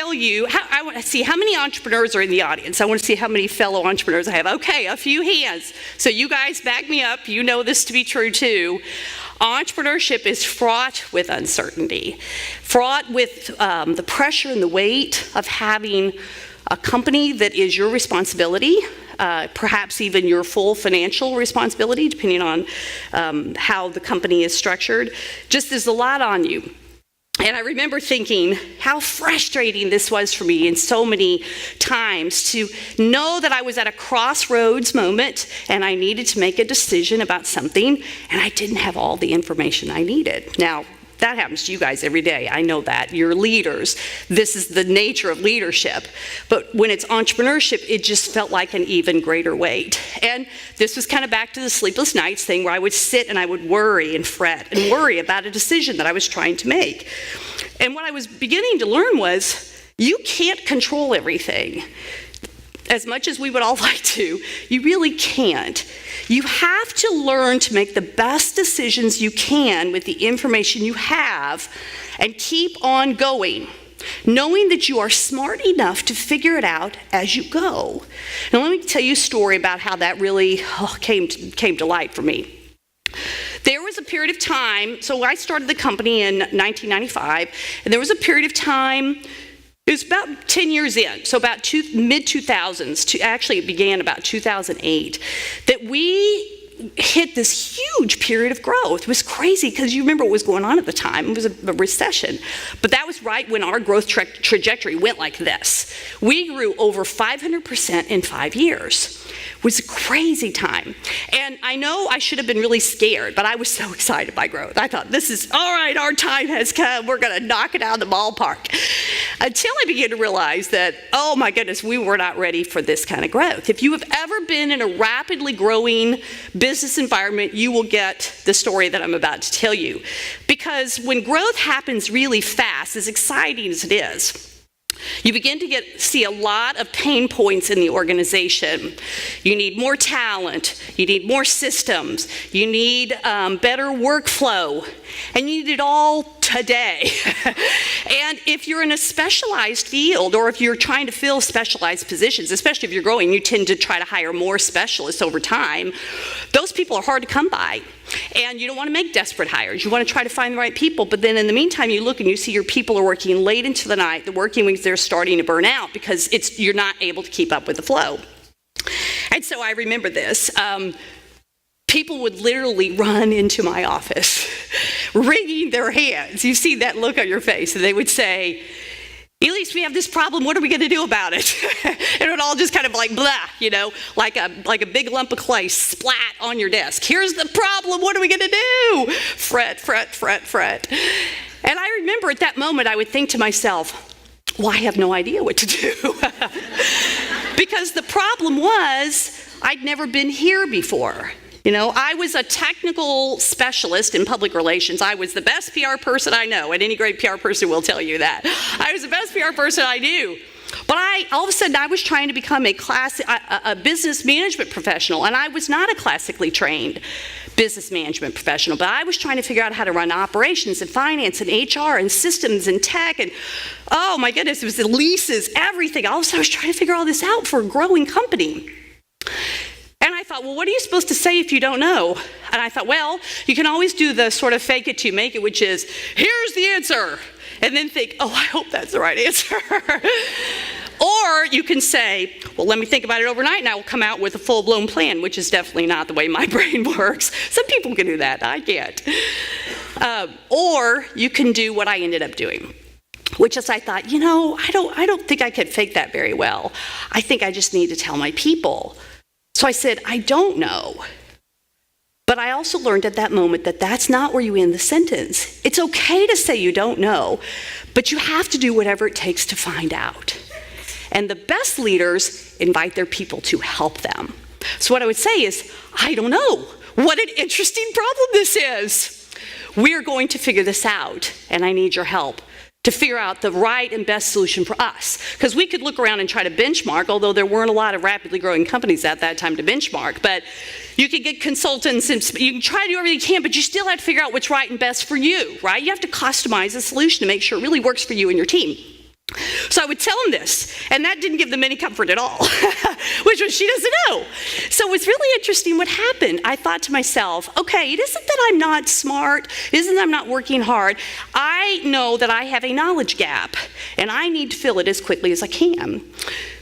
tell you, I want to see how many entrepreneurs are in the audience. I want to see how many fellow entrepreneurs I have. Okay, a few hands. So you guys back me up. You know this to be true too. Entrepreneurship is fraught with uncertainty, fraught with the pressure and the weight of having a company that is your responsibility, perhaps even your full financial responsibility, depending on how the company is structured. Just there's a lot on you. And I remember thinking how frustrating this was for me in so many times to know that I was at a crossroads moment and I needed to make a decision about something and I didn't have all the information I needed. Now, that happens to you guys every day. I know that. You're leaders. This is the nature of leadership. But when it's entrepreneurship, it just felt like an even greater weight. And this was kind of back to the sleepless nights thing where I would sit and I would worry and fret and worry about a decision that I was trying to make. And what I was beginning to learn was you can't control everything. As much as we would all like to, you really can't. You have to learn to make the best decisions you can with the information you have and keep on going, knowing that you are smart enough to figure it out as you go. Now let me tell you a story about how that really came to light for me. There was a period of time, so I started the company in 1995, and there was a period of time. It was about 10 years in, so about mid-2000s, actually it began about 2008, that we hit this huge period of growth. It was crazy because you remember what was going on at the time. It was a recession. But that was right when our growth trajectory went like this. We grew over 500% in 5 years. It was a crazy time. And I know I should have been really scared, but I was so excited by growth. I thought, this is, all right, our time has come. We're going to knock it out of the ballpark. Until I began to realize that, oh my goodness, we were not ready for this kind of growth. If you have ever been in a rapidly growing business environment, you will get the story that I'm about to tell you. Because when growth happens really fast, as exciting as it is, you begin to see a lot of pain points in the organization. You need more talent, you need more systems, you need better workflow, and you need it all today. And if you're in a specialized field, or if you're trying to fill specialized positions, especially if you're growing, you tend to try to hire more specialists over time. Those people are hard to come by. And you don't want to make desperate hires. You want to try to find the right people. But then in the meantime, you look and you see your people are working late into the night. The working weeks, they're starting to burn out because you're not able to keep up with the flow. And so I remember this. People would literally run into my office, wringing their hands. You see that look on your face. And they would say, Elise, we have this problem. What are we going to do about it? And it would all just kind of like blah, like a big lump of clay splat on your desk. Here's the problem. What are we going to do? Fret, fret, fret, fret. And I remember at that moment, I would think to myself, well, I have no idea what to do. Because the problem was I'd never been here before. I was a technical specialist in public relations. I was the best PR person I know, and any great PR person will tell you that. I was the best PR person I knew. But all of a sudden, I was trying to become a business management professional, and I was not a classically trained business management professional, but I was trying to figure out how to run operations and finance and HR and systems and tech, and oh my goodness, it was the leases, everything. All of a sudden, I was trying to figure all this out for a growing company. And I thought, well, what are you supposed to say if you don't know? And I thought, well, you can always do the sort of fake it till you make it, which is, here's the answer. And then think, oh, I hope that's the right answer. Or you can say, well, let me think about it overnight and I will come out with a full-blown plan, which is definitely not the way my brain works. Some people can do that, I can't. Or you can do what I ended up doing, which is I thought, I don't think I could fake that very well. I think I just need to tell my people. So I said, I don't know. But I also learned at that moment that that's not where you end the sentence. It's okay to say you don't know, but you have to do whatever it takes to find out. And the best leaders invite their people to help them. So what I would say is, I don't know. What an interesting problem this is. We're going to figure this out, and I need your help to figure out the right and best solution for us. Because we could look around and try to benchmark, although there weren't a lot of rapidly growing companies at that time to benchmark, but you could get consultants and you can try to do everything you can, but you still have to figure out what's right and best for you, right? You have to customize a solution to make sure it really works for you and your team. So I would tell them this, and that didn't give them any comfort at all, which was, she doesn't know. So it was really interesting what happened. I thought to myself, okay, it isn't that I'm not smart, it isn't that I'm not working hard. I know that I have a knowledge gap, and I need to fill it as quickly as I can.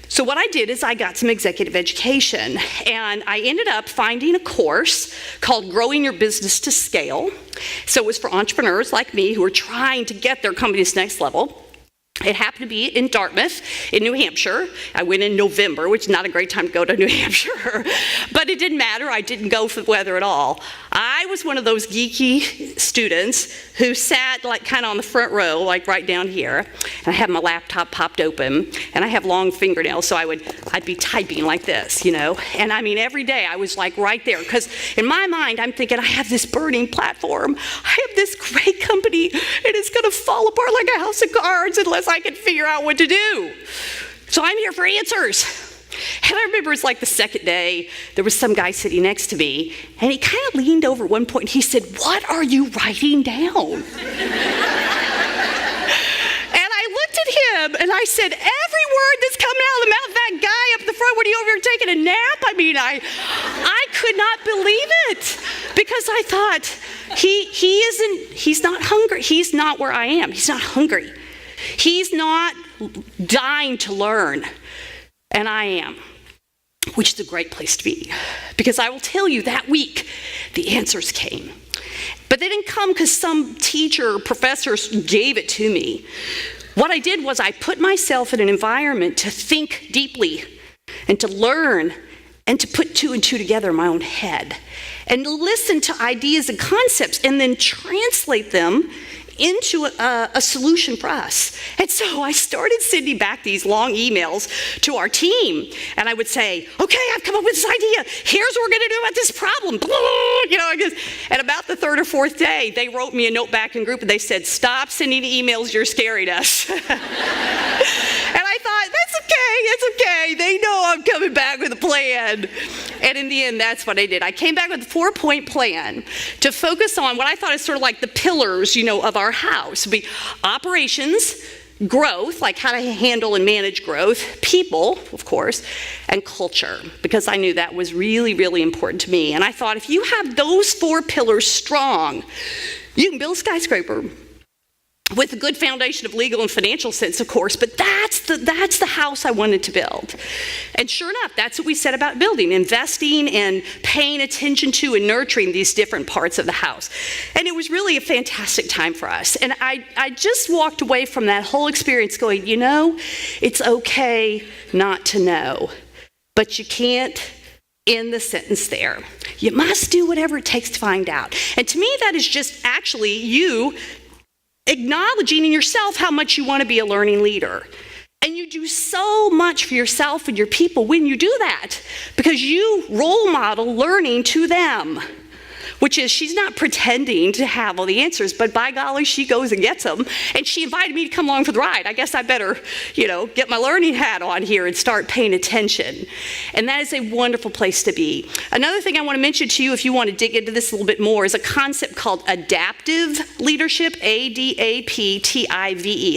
So what I did is I got some executive education, and I ended up finding a course called Growing Your Business to Scale. So it was for entrepreneurs like me who are trying to get their company's next level. It happened to be in Dartmouth, in New Hampshire. I went in November, which is not a great time to go to New Hampshire, but it didn't matter. I didn't go for the weather at all. I was one of those geeky students who sat like kind of on the front row, like right down here, and I had my laptop popped open, and I have long fingernails, so I'd be typing like this, you know, and I mean every day I was like right there, because in my mind I'm thinking, I have this burning platform, I have this great company, and it's going to fall apart like a house of cards unless I can figure out what to do. So I'm here for answers. And I remember it was like the second day, there was some guy sitting next to me, and he kind of leaned over at one point and he said, "What are you writing down?" And I looked at him and I said, "Every word that's coming out of the mouth of that guy up the front when he over here taking a nap." I mean, I could not believe it, because I thought, he's not hungry. He's not where I am. He's not hungry. He's not dying to learn, and I am, which is a great place to be, because I will tell you that week the answers came. But they didn't come because some teacher or professor gave it to me. What I did was I put myself in an environment to think deeply and to learn and to put two and two together in my own head and to listen to ideas and concepts and then translate them into a solution for us. And so I started sending back these long emails to our team, and I would say, "Okay, I've come up with this idea. Here's what we're going to do about this problem." You know, and about the third or fourth day, they wrote me a note back in group, and they said, "Stop sending emails. You're scaring us." And I thought, that's okay. It's okay. They know I'm coming back with a plan. And in the end, that's what I did. I came back with a 4-point plan to focus on what I thought is sort of like the pillars, you know, of our house. It'd be operations, growth, like how to handle and manage growth, people, of course, and culture, because I knew that was really, really important to me. And I thought, if you have those 4 pillars strong, you can build a skyscraper with a good foundation of legal and financial sense, of course, but that's the house I wanted to build. And sure enough, that's what we said about building, investing and paying attention to and nurturing these different parts of the house. And it was really a fantastic time for us. And I just walked away from that whole experience going, you know, it's okay not to know, but you can't end the sentence there. You must do whatever it takes to find out. And to me, that is just actually you acknowledging in yourself how much you want to be a learning leader. And you do so much for yourself and your people when you do that, because you role model learning to them, which is, she's not pretending to have all the answers, but by golly, she goes and gets them. And she invited me to come along for the ride. I guess I better, you know, get my learning hat on here and start paying attention. And that is a wonderful place to be. Another thing I want to mention to you, if you want to dig into this a little bit more, is a concept called adaptive leadership, ADAPTIVE,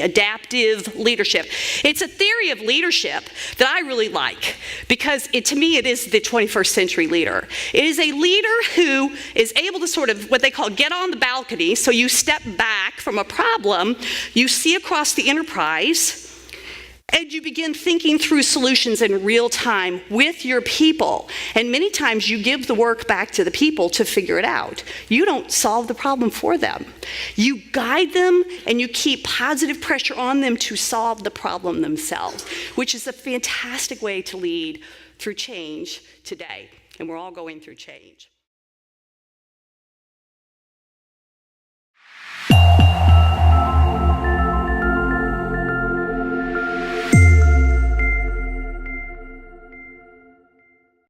adaptive leadership. It's a theory of leadership that I really like, because to me, it is the 21st century leader. It is a leader who is able to sort of what they call get on the balcony. So you step back from a problem, you see across the enterprise, and you begin thinking through solutions in real time with your people. And many times you give the work back to the people to figure it out. You don't solve the problem for them. You guide them and you keep positive pressure on them to solve the problem themselves, which is a fantastic way to lead through change today. And we're all going through change.